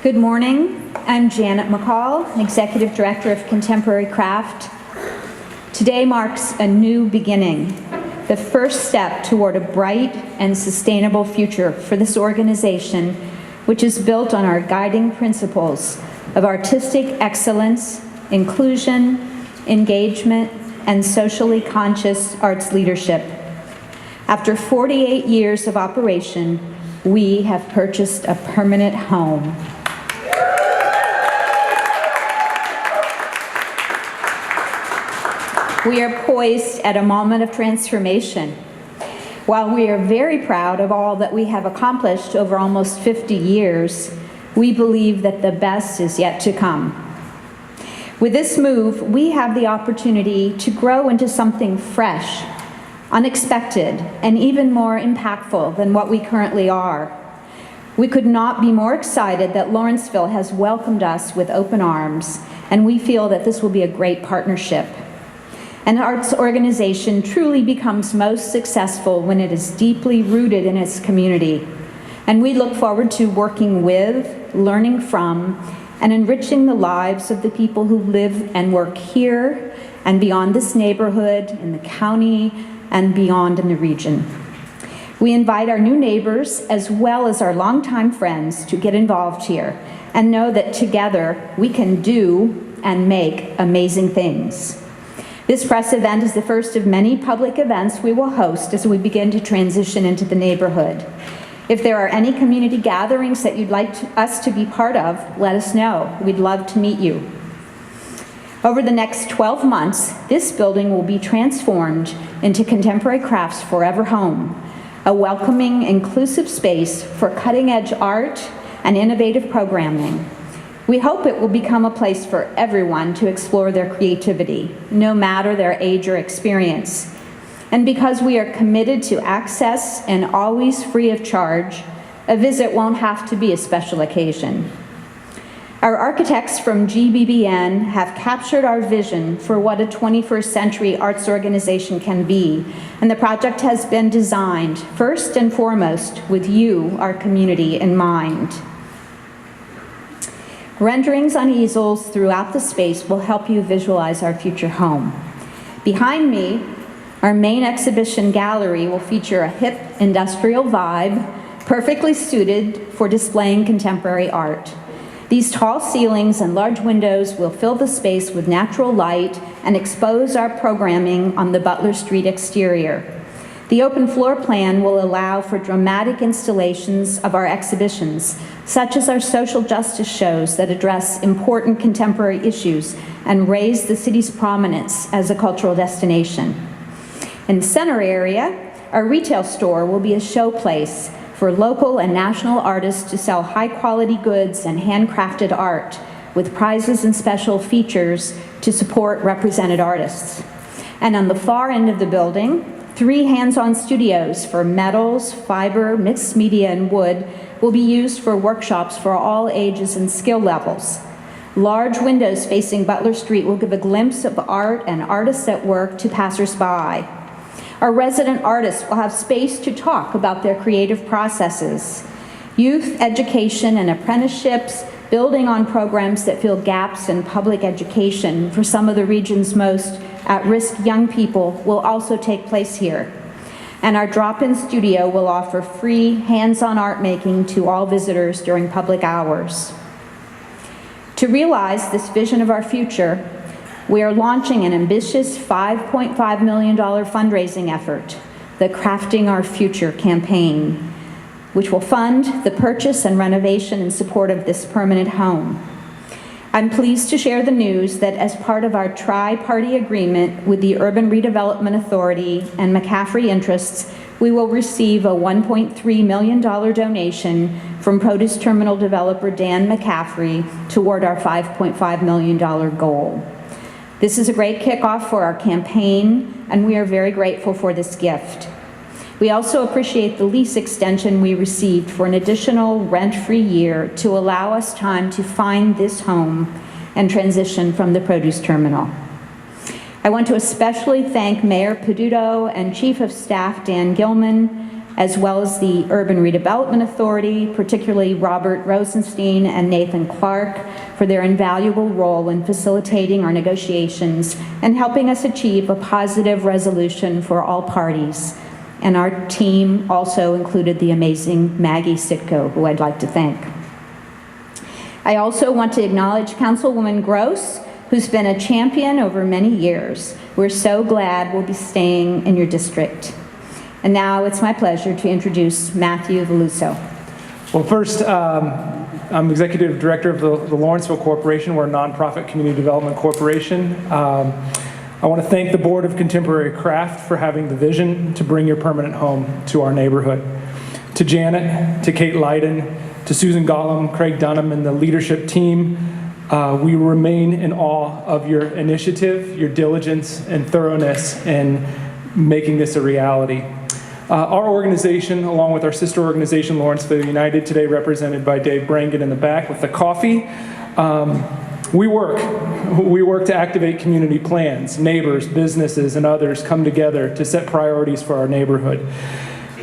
Good morning. I'm Janet McCall, Executive Director of Contemporary Craft. Today marks a new beginning, the first step toward a bright and sustainable future for this organization, which is built on our guiding principles of artistic excellence, inclusion, engagement, and socially conscious arts leadership. After 48 years of operation, we have purchased a permanent home. We are poised at a moment of transformation. While we are very proud of all that we have accomplished over almost 50 years, we believe that the best is yet to come. With this move, we have the opportunity to grow into something fresh, unexpected, and even more impactful than what we currently are. We could not be more excited that Lawrenceville has welcomed us with open arms, and we feel that this will be a great partnership. An arts organization truly becomes most successful when it is deeply rooted in its community. And we look forward to working with, learning from, and enriching the lives of the people who live and work here and beyond this neighborhood, in the county, and beyond in the region. We invite our new neighbors as well as our longtime friends to get involved here and know that together we can do and make amazing things. This press event is the first of many public events we will host as we begin to transition into the neighborhood. If there are any community gatherings that you'd like us to be part of, let us know. We'd love to meet you. Over the next 12 months, this building will be transformed into Contemporary Crafts' forever home, a welcoming, inclusive space for cutting-edge art and innovative programming. We hope it will become a place for everyone to explore their creativity, no matter their age or experience. And because we are committed to access and always free of charge, a visit won't have to be a special occasion. Our architects from GBBN have captured our vision for what a 21st century arts organization can be, and the project has been designed first and foremost with you, our community, in mind. Renderings on easels throughout the space will help you visualize our future home. Behind me, our main exhibition gallery will feature a hip industrial vibe, perfectly suited for displaying contemporary art. These tall ceilings and large windows will fill the space with natural light and expose our programming on the Butler Street exterior. The open floor plan will allow for dramatic installations of our exhibitions, such as our social justice shows that address important contemporary issues and raise the city's prominence as a cultural destination. In the center area, our retail store will be a showplace for local and national artists to sell high-quality goods and handcrafted art, with prizes and special features to support represented artists. And on the far end of the building, 3 hands-on studios for metals, fiber, mixed media, and wood will be used for workshops for all ages and skill levels. Large windows facing Butler Street will give a glimpse of art and artists at work to passersby. Our resident artists will have space to talk about their creative processes. Youth education and apprenticeships, building on programs that fill gaps in public education for some of the region's most at-risk young people, will also take place here. And our drop-in studio will offer free hands-on art making to all visitors during public hours. To realize this vision of our future, we are launching an ambitious $5.5 million fundraising effort, the Crafting Our Future campaign, which will fund the purchase and renovation in support of this permanent home. I'm pleased to share the news that as part of our tri-party agreement with the Urban Redevelopment Authority and McCaffrey Interests, we will receive a $1.3 million donation from produce terminal developer Dan McCaffrey toward our $5.5 million goal. This is a great kickoff for our campaign, and we are very grateful for this gift. We also appreciate the lease extension we received for an additional rent-free year to allow us time to find this home and transition from the produce terminal. I want to especially thank Mayor Peduto and Chief of Staff Dan Gilman as well as the Urban Redevelopment Authority, particularly Robert Rosenstein and Nathan Clark, for their invaluable role in facilitating our negotiations and helping us achieve a positive resolution for all parties. And our team also included the amazing Maggie Sitko, who I'd like to thank. I also want to acknowledge Councilwoman Gross, who's been a champion over many years. We're so glad we'll be staying in your district. And now it's my pleasure to introduce Matthew Galluzzo. Well, first, I'm Executive Director of the Lawrenceville Corporation. We're a nonprofit community development corporation. I want to thank the Board of Contemporary Craft for having the vision to bring your permanent home to our neighborhood. To Janet, to Kate Leiden, to Susan Gollum, Craig Dunham, and the leadership team, we remain in awe of your initiative, your diligence, and thoroughness in making this a reality. Our organization, along with our sister organization, Lawrenceville United, today represented by Dave Brangan in the back with the coffee, we work to activate community plans. Neighbors, businesses, and others come together to set priorities for our neighborhood.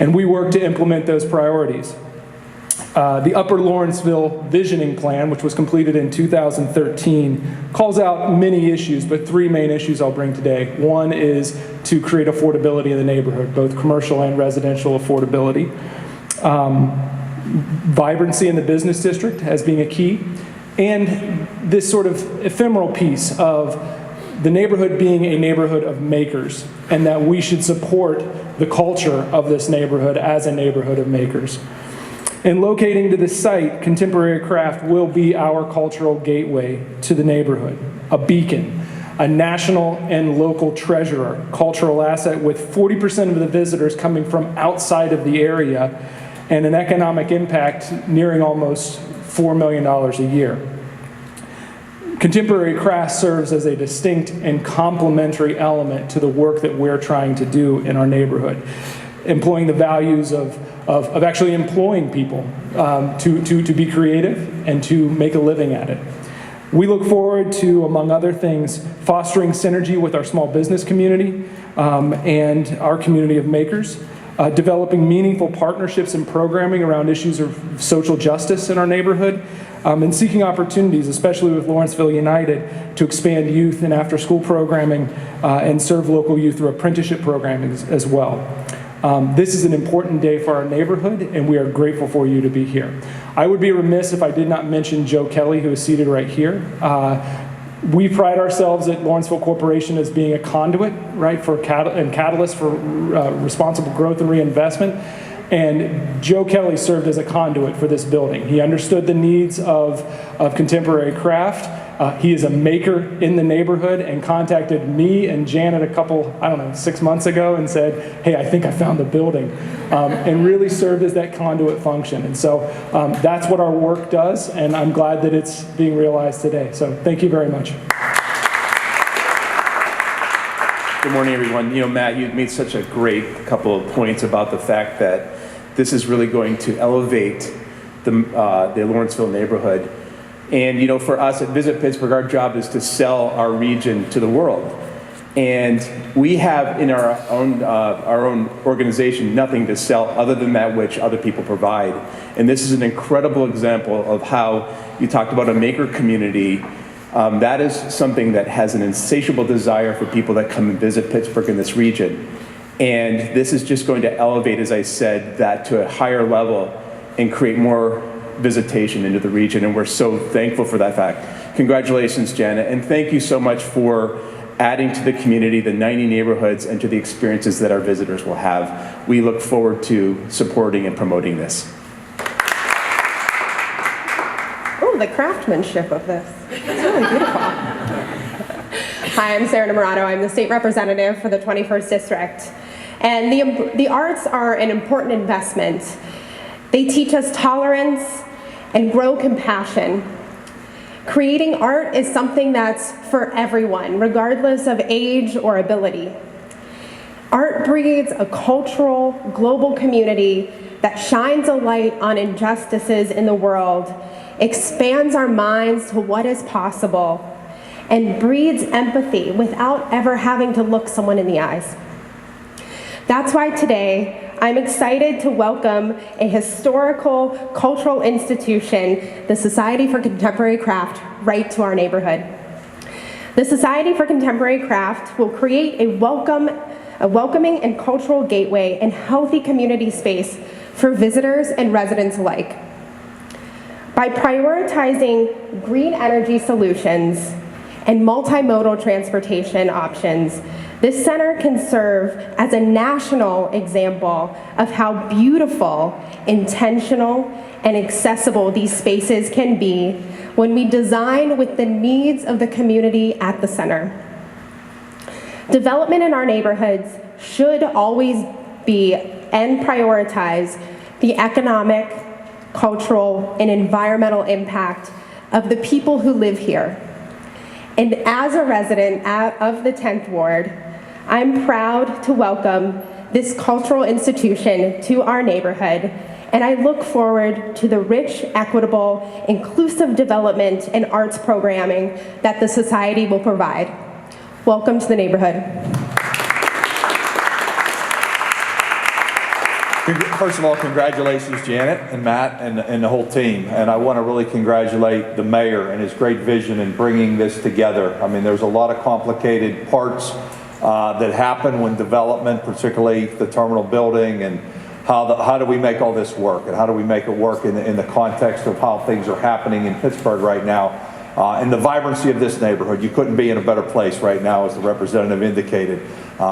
And we work to implement those priorities. The Upper Lawrenceville Visioning Plan, which was completed in 2013, calls out many issues, but three main issues I'll bring today. One is to create affordability in the neighborhood, both commercial and residential affordability. Vibrancy in the business district as being a key. And this sort of ephemeral piece of the neighborhood being a neighborhood of makers, and that we should support the culture of this neighborhood as a neighborhood of makers. In locating to this site, Contemporary Craft will be our cultural gateway to the neighborhood, a beacon, a national and local treasurer, cultural asset with 40% of the visitors coming from outside of the area, and an economic impact nearing almost $4 million a year. Contemporary Craft serves as a distinct and complementary element to the work that we're trying to do in our neighborhood, employing the values of actually employing people to be creative and to make a living at it. We look forward to, among other things, fostering synergy with our small business community and our community of makers, developing meaningful partnerships and programming around issues of social justice in our neighborhood, and seeking opportunities, especially with Lawrenceville United, to expand youth and after-school programming and serve local youth through apprenticeship programming as well. This is an important day for our neighborhood, and we are grateful for you to be here. I would be remiss if I did not mention Joe Kelly, who is seated right here. We pride ourselves at Lawrenceville Corporation as being a conduit, right, and catalyst for responsible growth and reinvestment. And Joe Kelly served as a conduit for this building. He understood the needs of Contemporary Craft. He is a maker in the neighborhood and contacted me and Janet a couple, 6 months ago and said, hey, I think I found the building, and really served as that conduit function. And so that's what our work does, and I'm glad that it's being realized today. So thank you very much. Good morning, everyone. You know, Matt, you made such a great couple of points about the fact that this is really going to elevate the Lawrenceville neighborhood. And, you know, for us at Visit Pittsburgh, our job is to sell our region to the world. And we have in our own organization nothing to sell other than that which other people provide. And this is an incredible example of how you talked about a maker community. That is something that has an insatiable desire for people that come and visit Pittsburgh in this region. And this is just going to elevate, as I said, that to a higher level and create more visitation into the region. And we're so thankful for that fact. Congratulations, Janet. And thank you so much for adding to the community, the 90 neighborhoods, and to the experiences that our visitors will have. We look forward to supporting and promoting this. Oh, the craftsmanship of this. It's really beautiful. Hi, I'm Sara Innamorato. I'm the state representative for the 21st District. And the arts are an important investment. They teach us tolerance and grow compassion. Creating art is something that's for everyone, regardless of age or ability. Art breeds a cultural, global community that shines a light on injustices in the world, expands our minds to what is possible, and breeds empathy without ever having to look someone in the eyes. That's why today, I'm excited to welcome a historical cultural institution, the Society for Contemporary Craft, right to our neighborhood. The Society for Contemporary Craft will create a welcoming and cultural gateway and healthy community space for visitors and residents alike. By prioritizing green energy solutions and multimodal transportation options, this center can serve as a national example of how beautiful, intentional, and accessible these spaces can be when we design with the needs of the community at the center. Development in our neighborhoods should always be and prioritize the economic, cultural, and environmental impact of the people who live here. And as a resident of the 10th Ward, I'm proud to welcome this cultural institution to our neighborhood, and I look forward to the rich, equitable, inclusive development and arts programming that the Society will provide. Welcome to the neighborhood. First of all, congratulations, Janet and Matt and the whole team. And I want to really congratulate the mayor and his great vision in bringing this together. I mean, there's a lot of complicated parts that happen when development, particularly the terminal building, and how do we make all this work, and how do we make it work in the context of how things are happening in Pittsburgh right now, and the vibrancy of this neighborhood. You couldn't be in a better place right now, as the representative indicated.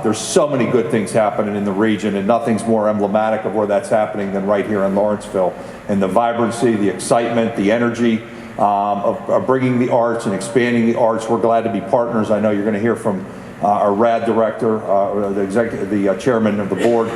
There's so many good things happening in the region, and nothing's more emblematic of where that's happening than right here in Lawrenceville. And the vibrancy, the excitement, the energy of bringing the arts and expanding the arts. We're glad to be partners. I know you're going to hear from our RAD director, the chairman of the board,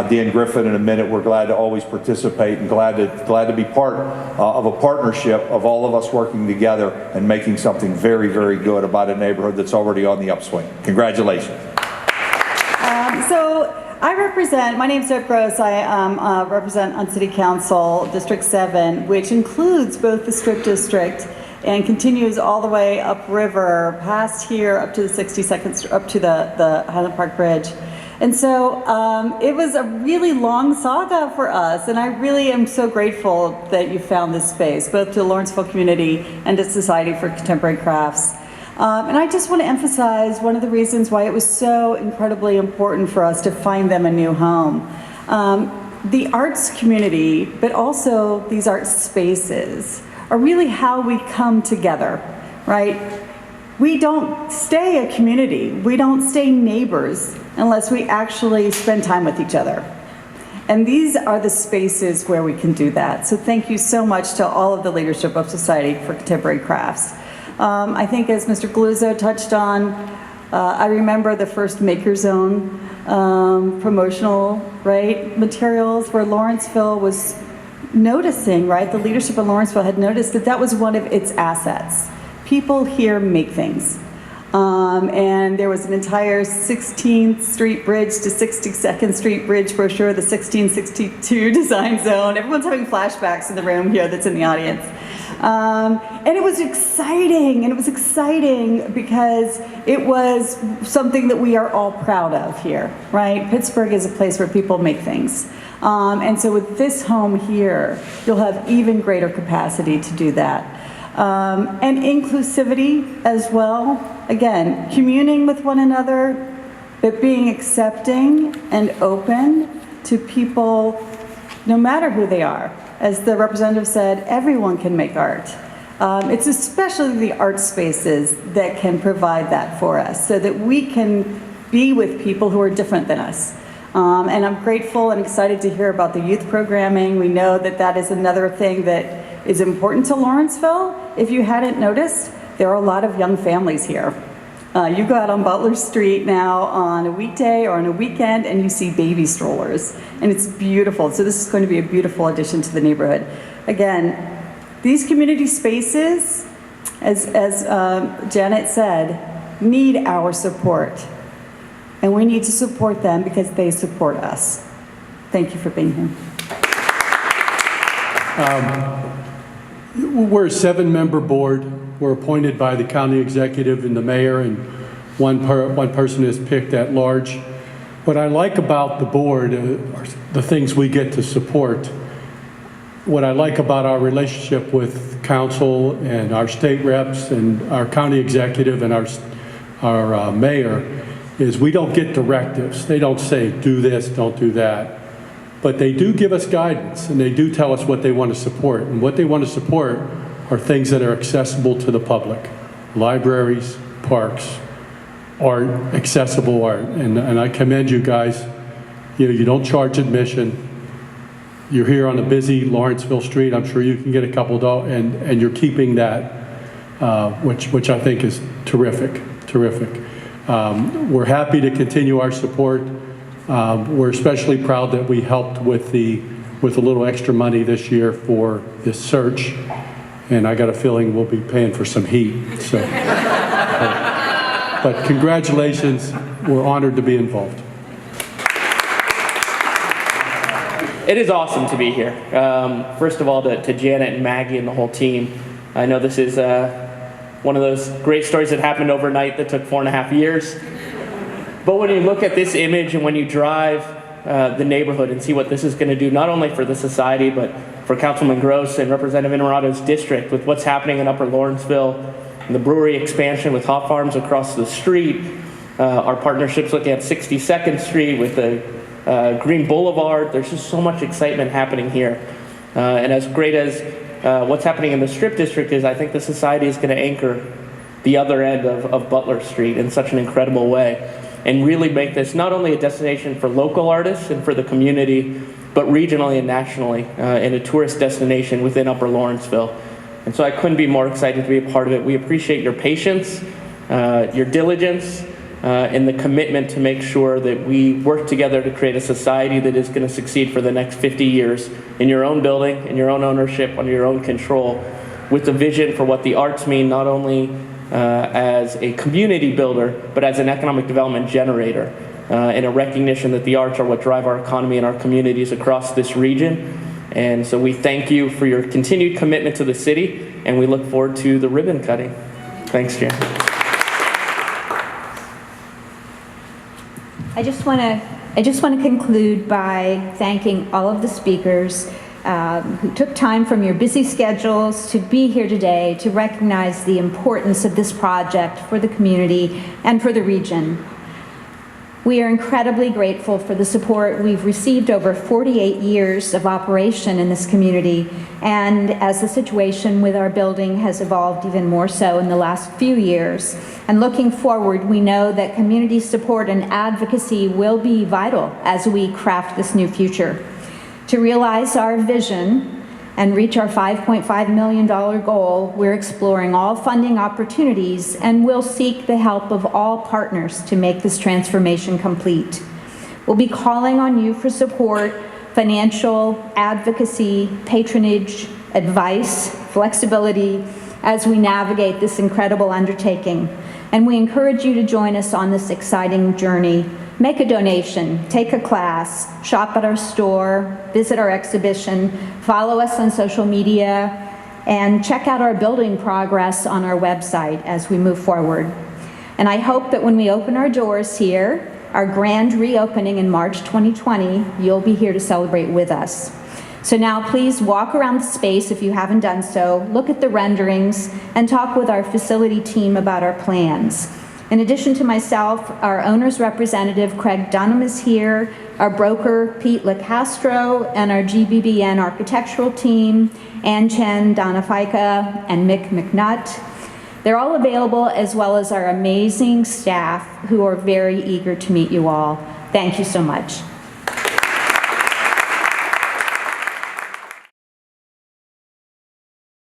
Dan Griffin, in a minute. We're glad to always participate and glad to be part of a partnership of all of us working together and making something very, very good about a neighborhood that's already on the upswing. Congratulations. So I represent, my name's Deb Gross, I represent on City Council District 7, which includes both the Strip District and continues all the way upriver, past here, up to the 62nd, up to the Highland Park Bridge. And so it was a really long saga for us, and I really am so grateful that you found this space, both to the Lawrenceville community and to Society for Contemporary Crafts. And I just want to emphasize one of the reasons why it was so incredibly important for us to find them a new home. The arts community, but also these art spaces, are really how we come together, right? We don't stay a community, we don't stay neighbors unless we actually spend time with each other. And these are the spaces where we can do that. So thank you so much to all of the leadership of Society for Contemporary Crafts. I think as Mr. Galluzzo touched on, I remember the first Maker Zone promotional, right, materials where Lawrenceville was noticing, right, the leadership of Lawrenceville had noticed that that was one of its assets. People here make things. And there was an entire 16th Street Bridge to 62nd Street Bridge brochure, the 1662 design zone. Everyone's having flashbacks in the room here that's in the audience. And it was exciting because it was something that we are all proud of here, right? Pittsburgh is a place where people make things. And so with this home here, you'll have even greater capacity to do that. And inclusivity as well. Again, communing with one another, but being accepting and open to people no matter who they are. As the representative said, everyone can make art. It's especially the art spaces that can provide that for us so that we can be with people who are different than us. And I'm grateful and excited to hear about the youth programming. We know that that is another thing that is important to Lawrenceville. If you hadn't noticed, there are a lot of young families here. You go out on Butler Street now on a weekday or on a weekend and you see baby strollers, and it's beautiful. So this is going to be a beautiful addition to the neighborhood. Again, these community spaces, as Janet said, need our support. And we need to support them because they support us. Thank you for being here. We're a 7-member board. We're appointed by the county executive and the mayor, and one person is picked at large. What I like about the board are the things we get to support. What I like about our relationship with council and our state reps and our county executive and our mayor is we don't get directives. They don't say, do this, don't do that. But they do give us guidance, and they do tell us what they want to support. And what they want to support are things that are accessible to the public. Libraries, parks, art, accessible art. And I commend you guys. You don't charge admission. You're here on a busy Lawrenceville street. I'm sure you can get a couple dollars, and you're keeping that, which I think is terrific. We're happy to continue our support. We're especially proud that we helped with a little extra money this year for this search, and I got a feeling we'll be paying for some heat. So, but congratulations. We're honored to be involved. It is awesome to be here. First of all, to Janet and Maggie and the whole team. I know this is one of those great stories that happened overnight that took 4.5 years. But when you look at this image and when you drive the neighborhood and see what this is going to do, not only for the society, but for Councilman Gross and Representative Innamorato's district, with what's happening in Upper Lawrenceville, and the brewery expansion with Hop Farms across the street, our partnerships looking at 62nd Street with the Green Boulevard. There's just so much excitement happening here. And as great as what's happening in the Strip District is, I think the society is going to anchor the other end of Butler Street in such an incredible way and really make this not only a destination for local artists and for the community, but regionally and nationally, and a tourist destination within Upper Lawrenceville. And so I couldn't be more excited to be a part of it. We appreciate your patience, your diligence, and the commitment to make sure that we work together to create a society that is going to succeed for the next 50 years in your own building, in your own ownership, under your own control, with a vision for what the arts mean, not only as a community builder, but as an economic development generator, and a recognition that the arts are what drive our economy and our communities across this region. And so we thank you for your continued commitment to the city, and we look forward to the ribbon cutting. Thanks, Jan. I just want to conclude by thanking all of the speakers who took time from your busy schedules to be here today to recognize the importance of this project for the community and for the region. We are incredibly grateful for the support we've received over 48 years of operation in this community, and as the situation with our building has evolved even more so in the last few years. And looking forward, we know that community support and advocacy will be vital as we craft this new future. To realize our vision and reach our $5.5 million goal, we're exploring all funding opportunities and will seek the help of all partners to make this transformation complete. We'll be calling on you for support, financial, advocacy, patronage, advice, flexibility as we navigate this incredible undertaking. And we encourage you to join us on this exciting journey. Make a donation, take a class, shop at our store, visit our exhibition, follow us on social media, and check out our building progress on our website as we move forward. And I hope that when we open our doors here, our grand reopening in March 2020, you'll be here to celebrate with us. So now please walk around the space if you haven't done so, look at the renderings, and talk with our facility team about our plans. In addition to myself, our owner's representative, Craig Dunham, is here, our broker, Pete LaCastro, and our GBBN architectural team, Ann Chen, Donna Fica, and Mick McNutt. They're all available, as well as our amazing staff who are very eager to meet you all. Thank you so much.